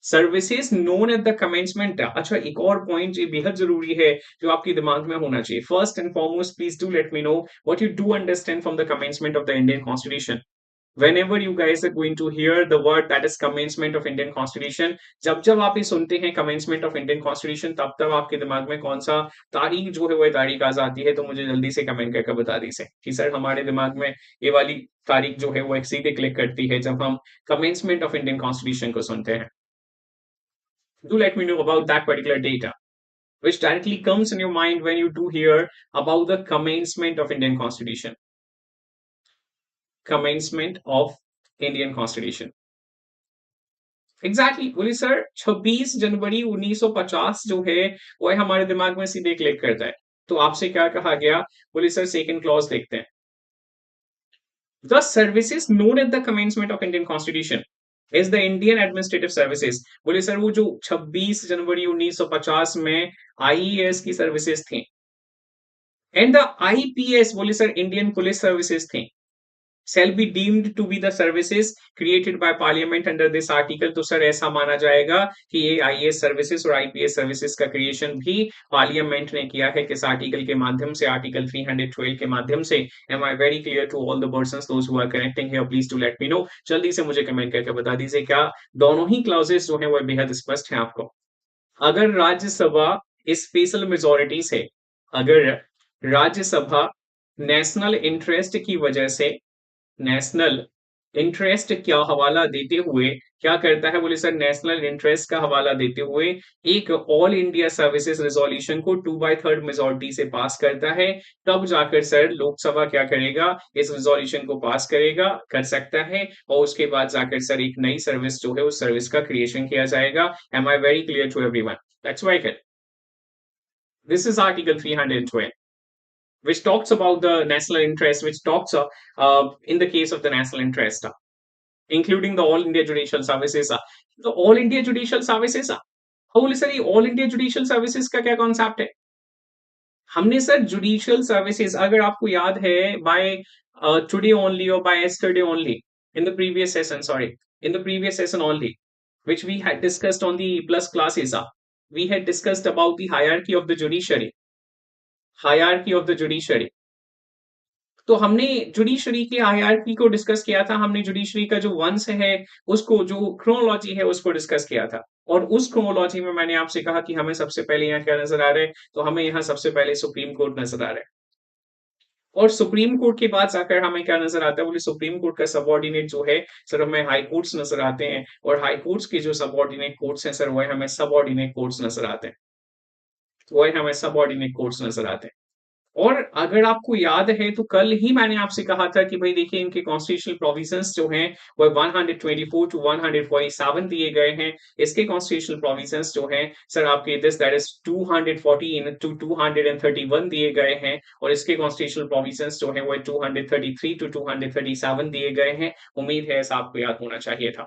Services known at the commencement. अच्छा, एक और पॉइंट ये बेहद जरूरी है जो आपके दिमाग में होना चाहिए। First and foremost, please do let me know what you do understand from the commencement of the Indian constitution. Whenever you guys are going to hear the word that is commencement of Indian Constitution, जब जब आप ये सुनते हैं commencement of Indian Constitution, तब तब आपके दिमाग में कौन सा तारीख जो है वो तारीख आ जाती है, तो मुझे जल्दी से कमेंट करके बता दीजिए कि सर हमारे दिमाग में ये वाली तारीख जो है वो एक सीधे क्लिक करती है जब हम commencement of Indian Constitution को सुनते हैं। Do let me know about that particular data which directly comes in your mind when you do hear about the commencement of Indian Constitution. Commencement of Indian Constitution. Exactly बोली sir 26 जनवरी 1950 जो है वो हमारे दिमाग में सीधे क्लिक करता है। तो आपसे क्या कहा गया, बोली सर सेकंड क्लॉज देखते हैं। The services known at the commencement of Indian constitution is the Indian administrative services. बोले सर वो जो 26 जनवरी 1950 में आईएएस की सर्विसेज थी, एंड द आईपीएस बोले सर इंडियन पुलिस सर्विसेज थी, shall be deemed to be the services created by parliament under this article। तो sir ऐसा माना जाएगा कि ये आईएएस सर्विसेज और आईपीएस सर्विसेज का क्रिएशन भी पार्लियामेंट ने किया है, किस आर्टिकल के माध्यम से, आर्टिकल 312 के माध्यम से। Am I very clear to all the persons those who are connecting here, please to let me know. जल्दी से मुझे कमेंट करके बता दीजिए क्या दोनों ही क्लॉजेस जो है वो बेहद स्पष्ट है आपको। अगर राज्यसभा स्पेशल मेजोरिटी से, अगर राज्यसभा नेशनल इंटरेस्ट की वजह से, नेशनल इंटरेस्ट का हवाला देते हुए क्या करता है, बोले सर नेशनल इंटरेस्ट का हवाला देते हुए एक ऑल इंडिया सर्विसेज रिजोल्यूशन को 2/3 मेजोरिटी से पास करता है, तब जाकर सर लोकसभा क्या करेगा, इस रिजोल्यूशन को पास करेगा, कर सकता है, और उसके बाद जाकर सर एक नई सर्विस जो है उस सर्विस का क्रिएशन किया जाएगा। Am I very clear to everyone? That's why this is article 312 which talks about the national interest, which talks in the case of the national interest, including the All India Judicial Services। तो All India Judicial Services, बोले sir ये All India Judicial Services का क्या concept है? हमने sir judicial services, अगर आपको याद है, बाय टुडे ओनली और by yesterday only, in the previous session, sorry, in the previous session only, which we had discussed on the plus classes, we had discussed about the hierarchy of the judiciary, hierarchy of the judiciary. तो हमने judiciary की hierarchy को discuss किया था, हमने judiciary का जो वंश है उसको, जो क्रोनोलॉजी है उसको डिस्कस किया था, और उस क्रोनोलॉजी में मैंने आपसे कहा कि हमें सबसे पहले यहाँ क्या नजर आ रहा है, तो हमें यहाँ सबसे पहले सुप्रीम कोर्ट नजर आ रहा है, और सुप्रीम कोर्ट के बाद जाकर हमें क्या नजर आता है, बोले सुप्रीम कोर्ट का सबऑर्डिनेट जो है सर हमें हाई कोर्ट्स नजर आते हैं, और हाई कोर्ट्स के जो सबऑर्डिनेट कोर्ट्स हैं सर वह हमें सबऑर्डिनेट कोर्ट्स नजर आते हैं, वह हमें सबऑर्डिनेट कोर्ट्स नजर आते हैं। और अगर आपको याद है तो कल ही मैंने आपसे कहा था कि भाई देखिए इनके कॉन्स्टिट्यूशनल प्रोविजंस जो हैं वो 124 टू 147 दिए गए हैं। इसके कॉन्स्टिट्यूशनल प्रोविजंस जो हैं सर आपके दिस दैट इज 214 टू 231 दिए गए हैं, और इसके कॉन्स्टिट्यूशनल प्रोविजंस जो हैं वो 233 टू 237 दिए गए हैं। उम्मीद है ऐसा आपको याद होना चाहिए था,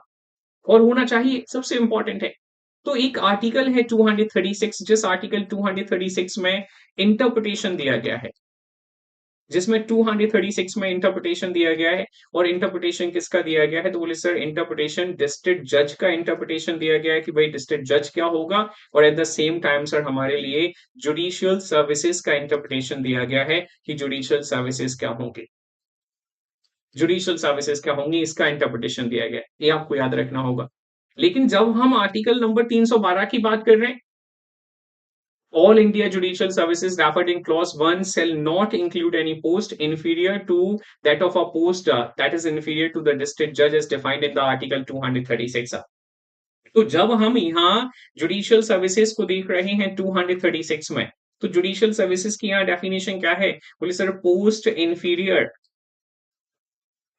और होना चाहिए, सबसे इंपॉर्टेंट है। तो एक आर्टिकल है 236, जिस आर्टिकल 236 में इंटरप्रिटेशन दिया गया है, जिसमें 236 में इंटरप्रिटेशन दिया गया है, और इंटरप्रिटेशन किसका दिया गया है, तो बोले सर इंटरप्रिटेशन डिस्ट्रिक्ट जज का इंटरप्रिटेशन दिया गया है कि भाई डिस्ट्रिक्ट जज क्या होगा, और at the same time sir हमारे लिए जुडिशियल सर्विसेज का इंटरप्रिटेशन दिया गया है कि जुडिशियल सर्विसेज क्या होंगे, जुडिशियल सर्विसेज क्या होंगी, इसका इंटरप्रिटेशन दिया गया है, ये आपको याद रखना होगा। लेकिन जब हम आर्टिकल नंबर 312 की बात कर रहे हैं, All India Judicial Services referred in clause 1 shall not include any post inferior to that of a post that is inferior to the district judge as defined in the article 236। तो जब हम यहाँ judicial services को देख रहे हैं 236 में, तो जुडिशियल सर्विसेज की यहाँ डेफिनेशन क्या है, बोले sir post inferior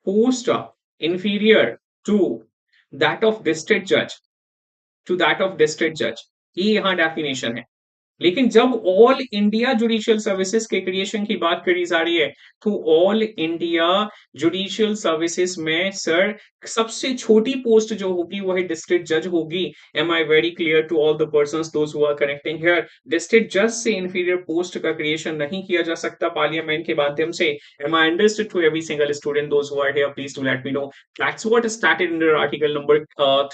post inferior to that of district judge, to that of district judge, ये यहाँ डेफिनेशन है। लेकिन जब ऑल इंडिया जुडिशियल सर्विसेज के क्रिएशन की बात करी जा रही है, तो ऑल इंडिया जुडिशियल सर्विसेज में सर सबसे छोटी पोस्ट जो होगी वो है डिस्ट्रिक्ट जज होगी। Am I very clear to all the persons those who are connecting here? District जज से इंफीरियर पोस्ट का क्रिएशन नहीं किया जा सकता पार्लियामेंट के माध्यम से। Am I understood to every single student those who are here? Please do let me know. That's what started under article number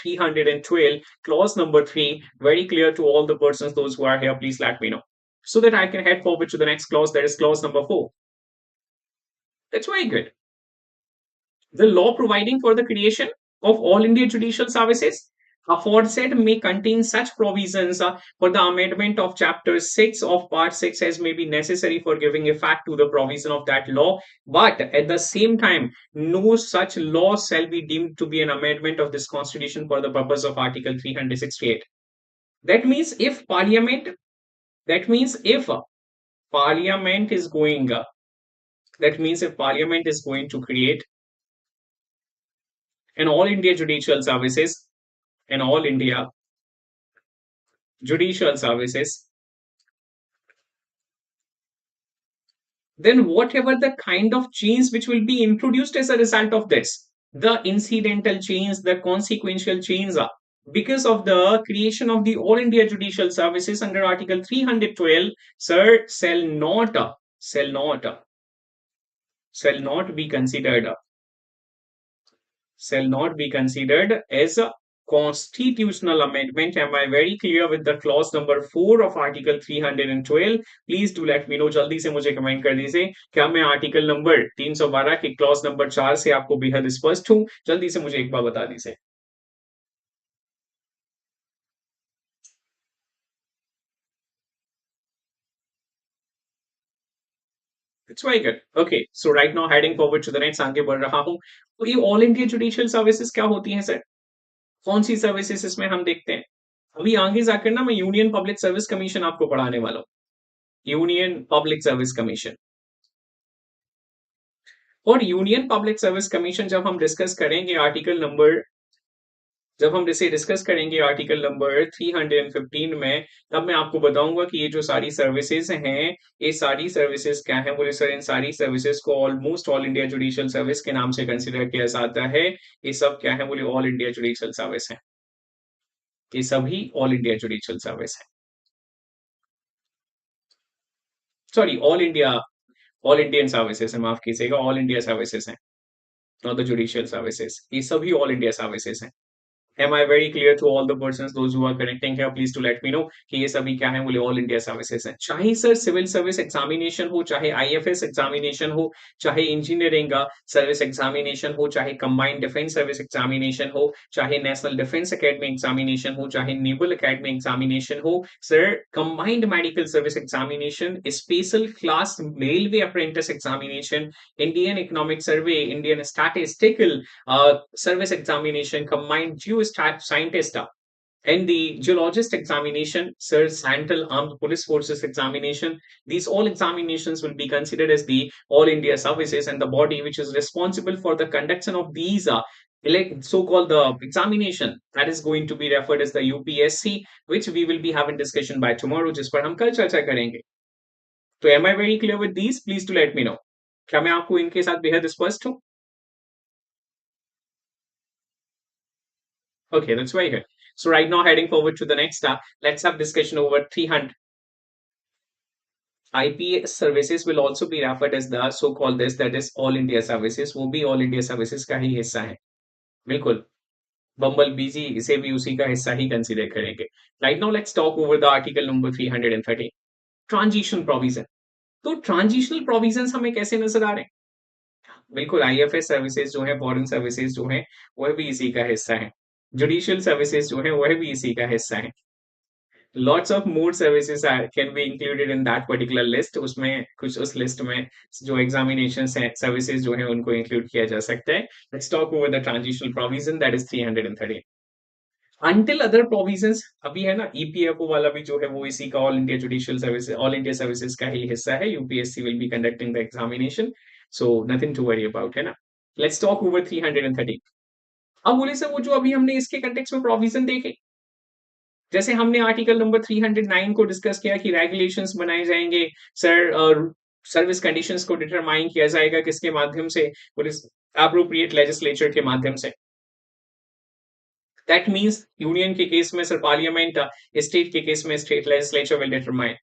312 clause number 3, very clear to all the persons those who are here, please let me know so that I can head forward to the next clause, that is clause number 4. That's very good. The law providing for the creation of all India judicial services aforesaid may contain such provisions for the amendment of chapter 6 of part 6 as may be necessary for giving effect to the provision of that law, but at the same time no such law shall be deemed to be an amendment of this constitution for the purpose of article 368. That means if parliament, that means if parliament is going that means if parliament is going to create an all India judicial services, an all India judicial services, then whatever the kind of change which will be introduced as a result of this, the incidental change, the consequential change, because of the creation of the all India judicial services under article 312, sir, shall not be considered, shall not be considered as a constitutional amendment. Am I very clear with the clause number 4 of article 312? Please do let me know. जल्दी से मुझे comment कर दीजिए क्या मैं article number 312 के clause number 4 से आपको बेहद स्पष्ट हूं? जल्दी से मुझे एक बार बता दीजिए। It's very good. Okay, so right now heading forward to the next, आगे बढ़ रहा हूं। तो ये ऑल इंडिया जुडिशियल सर्विसेज क्या होती हैं सर? कौन सी सर्विसेज इसमें हम देखते हैं? अभी आगे जाकर ना मैं यूनियन पब्लिक सर्विस कमीशन आपको पढ़ाने वाला हूँ। यूनियन पब्लिक सर्विस कमीशन, और यूनियन पब्लिक सर्विस कमीशन जब हम डिस्कस करेंगे आर्टिकल नंबर, जब हम इसे डिस्कस करेंगे आर्टिकल नंबर 315 में, तब मैं आपको बताऊंगा कि ये जो सारी सर्विसेज हैं, ये सारी सर्विसेज क्या है। बोले सर इन सारी सर्विसेज को almost all India judicial service के नाम से कंसिडर किया जाता है। ये सब क्या है? बोले ऑल इंडिया जुडिशियल सर्विस है, ये सभी ऑल इंडिया जुडिशियल सर्विस है। सॉरी, ऑल इंडियन सर्विसेज है, माफ कीजिएगा, ऑल इंडिया सर्विसेज है, नॉट द जुडिशियल सर्विसेज। ये सभी ऑल इंडिया सर्विसेज हैं। Am I very clear to all the persons those who are connecting here? Please to let me know कि ये सभी क्या है? बोले ऑल इंडिया सर्विसेज हैं। चाहे सर सिविल सर्विस एग्जामिनेशन हो, चाहे आईएफएस एग्जामिनेशन हो, चाहे इंजीनियरिंग सर्विस एग्जामिनेशन हो, चाहे कंबाइंड डिफेंस सर्विस एग्जामिनेशन हो, चाहे नेशनल डिफेंस एकेडमी एग्जामिनेशन हो, चाहे नेवल एकेडमी एग्जामिनेशन हो, sir combined medical service examination, special class railway apprentice examination, Indian economic survey, Indian statistical service examination, combined geostat scientist, and the geologist examination, sir, Central Armed Police Forces examination. These all examinations will be considered as the All India Services, and the body which is responsible for the conduction of these so-called the examination, that is going to be referred as the UPSC, which we will be having discussion by tomorrow, जिस पर हम कल चर्चा करेंगे। तो am I very clear with these? Please to let me know. क्या मैं आपको इनके साथ बेहद स्पष्ट हूँ? Okay, that's very good. So right now, heading forward to the next, let's have discussion over 300. IPS services will also be referred as the so-called this, that is All India Services. वो भी All India Services का ही हिस्सा है, बिल्कुल। बम्बल बीजी इसे भी उसी का हिस्सा ही कंसीडर करेंगे। Right now, let's talk over the article number 330. Transition provision. तो ट्रांजिशनल प्रोविजंस हमें कैसे नजर आ रहे हैं? बिल्कुल, आईएफएस सर्विसेज जो है, फॉरेन सर्विसेज जो है, वह भी इसी का हिस्सा है। जुडिशियल सर्विसेज जो है वह भी इसी का हिस्सा है। Lots of more services can be included in that particular list. उसमें कुछ उस लिस्ट में जो एग्जामिनेशन सर्विसेज जो है उनको इंक्लूड किया जा सकता है। Let's talk over the transitional provision, that is 330। Until other provisions, अभी है ना ईपीएफओ वाला भी जो है वो इसी का all India judicial service, all India services का ही हिस्सा है। UPSC will be conducting the examination, so nothing to worry about, है ना। Let's talk over 330। अब बोले सर वो जो अभी हमने इसके कंटेक्स्ट में प्रोविजन देखे, जैसे हमने आर्टिकल नंबर 309 को डिस्कस किया कि रेगुलेशंस बनाए जाएंगे सर, सर्विस कंडीशंस को डिटरमाइन किया जाएगा किसके माध्यम से, पुलिस एप्रोप्रिएट लेजिस्लेचर के माध्यम से। दैट मींस यूनियन के केस में सर पार्लियामेंट, स्टेट के केस में स्टेट लेजिस्लेचर विल डिटरमाइन।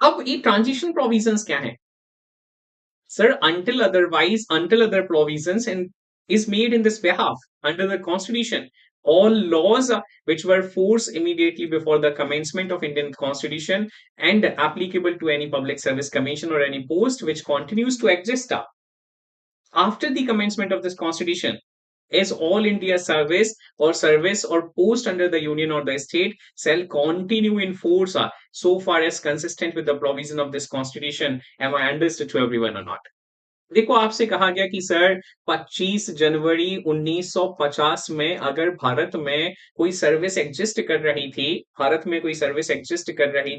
अब ये ट्रांजिशन प्रोविजंस क्या है sir? Until other provisions in, is made in this behalf under the constitution, all laws which were forced immediately before the commencement of Indian constitution and applicable to any public service commission or any post which continues to exist after the commencement of this constitution, is all India service or post under the union or the state shall continue in force so far as consistent with the provision of this constitution. Am I understood to everyone or not? देखो आपसे कहा गया कि sir 25 जनवरी 1950 में अगर भारत में कोई service exist कर रही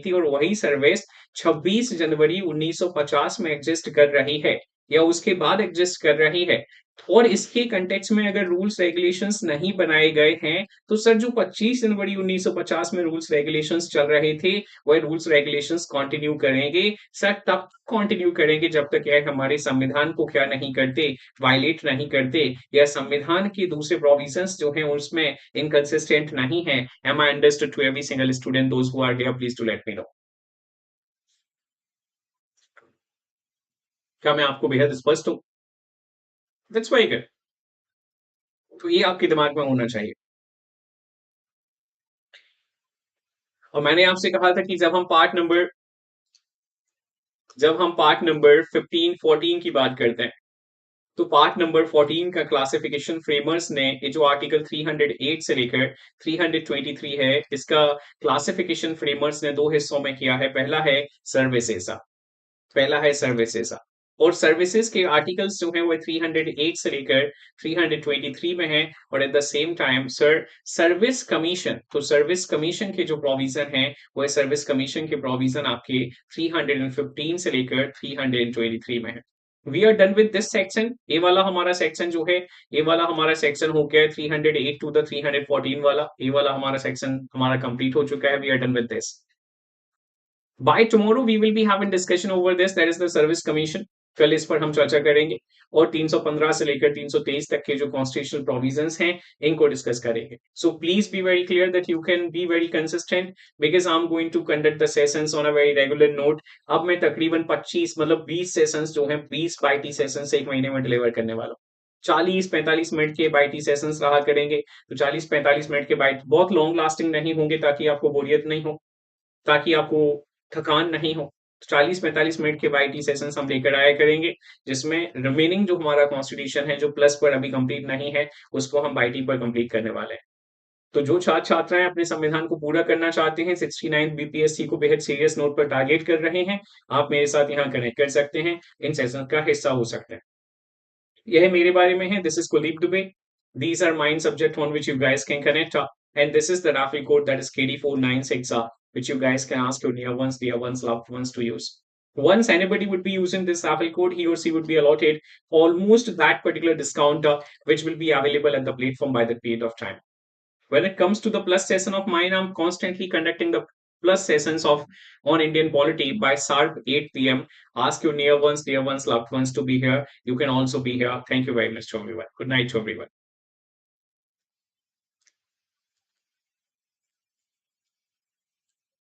थी और वही सर्विस 26 जनवरी 1950 में एग्जिस्ट कर रही है या उसके बाद एग्जिस्ट कर रही है, और इसके कंटेक्स्ट में अगर रूल्स रेगुलेशंस नहीं बनाए गए हैं, तो सर जो 25 जनवरी 1950 में रूल्स रेगुलेशंस चल रहे थे वह रूल्स रेगुलेशंस कंटिन्यू करेंगे सर, तब कंटिन्यू करेंगे जब तक यह हमारे संविधान को क्या नहीं करते, वायलेट नहीं करते, या संविधान के दूसरे प्रोविजंस जो हैं उसमें इनकंसिस्टेंट नहीं है। Am I understood to every single student those who are there, please to let me know. क्या मैं आपको बेहद स्पष्ट हूं? That's very good. तो ये आपके दिमाग में होना चाहिए। और मैंने आपसे कहा था कि जब हम पार्ट नंबर 15 14 की बात करते हैं, तो पार्ट नंबर 14 का क्लासिफिकेशन फ्रेमर्स ने ये जो आर्टिकल 308 से लेकर 323 है, इसका क्लासिफिकेशन फ्रेमर्स ने दो हिस्सों में किया है। पहला है सर्विसेज, और सर्विसेज के आर्टिकल्स जो हैं वो 308 से लेकर 323 में है। और at the same time sir service commission के जो प्रोविजन हैं वो सर्विस कमीशन के प्रोविजन आपके 315 से लेकर 323 में है। We are done with this section. ये वाला हमारा सेक्शन हो गया 308 टू द 314 वाला, ये वाला हमारा सेक्शन हमारा कंप्लीट हो चुका है। We are done with this. By tomorrow we will be having discussion over this, that is the service commission. कल इस पर हम चर्चा करेंगे और 315 से लेकर 323 तक के जो कॉन्स्टिट्यूशनल प्रोविजंस हैं इनको डिस्कस करेंगे। So please be very clear that you can be very consistent because I am going to conduct the sessions on a very regular note. अब मैं तकरीबन 25 मतलब 20 सेशंस जो हैं 20 बाईटी सेशंस एक महीने में डिलीवर करने वाला हूँ। 40-45 मिनट के बाईटी सेशंस रहा करेंगे, तो 40-45 मिनट के बाईट बहुत लॉन्ग लास्टिंग नहीं होंगे ताकि आपको बोरियत नहीं हो, ताकि आपको थकान नहीं हो। 40-45 मिनट के वाईटी सेशंस हम लेकर आया करेंगे, जिसमें रिमेनिंग जो हमारा कॉन्स्टिट्यूशन है जो प्लस पर अभी कंप्लीट नहीं है उसको हम वाईटी पर कंप्लीट करने वाले हैं। तो जो छात्र छात्राएं अपने संविधान को पूरा करना चाहते हैं, 69 बीपीएससी को बेहद सीरियस नोट पर टारगेट कर रहे हैं, आप मेरे साथ यहाँ कनेक्ट कर सकते हैं, इन सेशन का हिस्सा हो सकते हैं। यह मेरे बारे में है। This is Kuldeep Dubey. These are main subject on which you guys can connect. And this is the raffle code that is KD496, which you guys can ask your near ones, dear ones, loved ones to use. Once anybody would be using this raffle code, he or she would be allotted almost that particular discount, which will be available at the platform by the period of time. When it comes to the plus session of mine, I'm constantly conducting the plus sessions of on Indian polity by sharp 8 p.m. Ask your near ones, dear ones, loved ones to be here. You can also be here. Thank you very much to everyone. Good night to everyone.